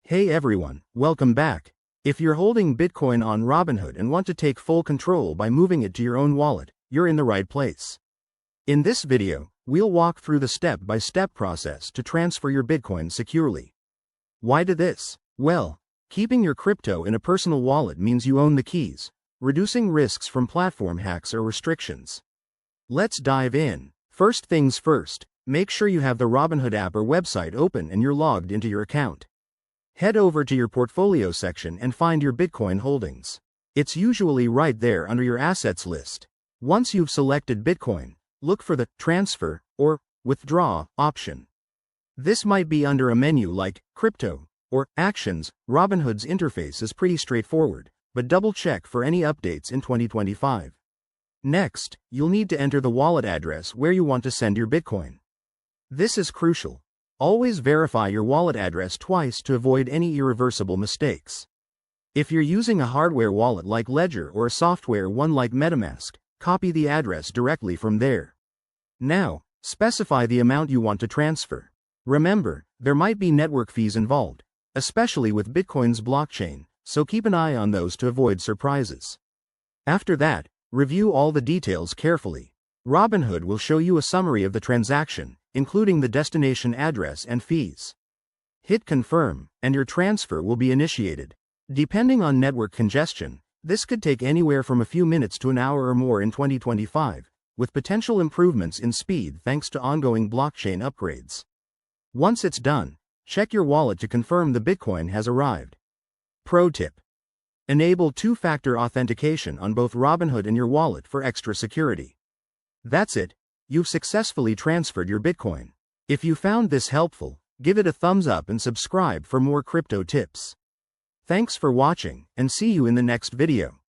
Hey everyone, welcome back. If you're holding Bitcoin on Robinhood and want to take full control by moving it to your own wallet, you're in the right place. In this video, we'll walk through the step-by-step process to transfer your Bitcoin securely. Why do this? Well, keeping your crypto in a personal wallet means you own the keys, reducing risks from platform hacks or restrictions. Let's dive in. First things first, make sure you have the Robinhood app or website open and you're logged into your account. Head over to your portfolio section and find your Bitcoin holdings. It's usually right there under your assets list. Once you've selected Bitcoin, look for the Transfer or Withdraw option. This might be under a menu like Crypto or Actions. Robinhood's interface is pretty straightforward, but double check for any updates in 2025. Next, you'll need to enter the wallet address where you want to send your Bitcoin. This is crucial. Always verify your wallet address twice to avoid any irreversible mistakes. If you're using a hardware wallet like Ledger or a software one like MetaMask, copy the address directly from there. Now, specify the amount you want to transfer. Remember, there might be network fees involved, especially with Bitcoin's blockchain, so keep an eye on those to avoid surprises. After that, review all the details carefully. Robinhood will show you a summary of the transaction, including the destination address and fees. Hit confirm, and your transfer will be initiated. Depending on network congestion, this could take anywhere from a few minutes to an hour or more in 2025, with potential improvements in speed thanks to ongoing blockchain upgrades. Once it's done, check your wallet to confirm the Bitcoin has arrived. Pro tip: enable two-factor authentication on both Robinhood and your wallet for extra security. That's it. You've successfully transferred your Bitcoin. If you found this helpful, give it a thumbs up and subscribe for more crypto tips. Thanks for watching, and see you in the next video.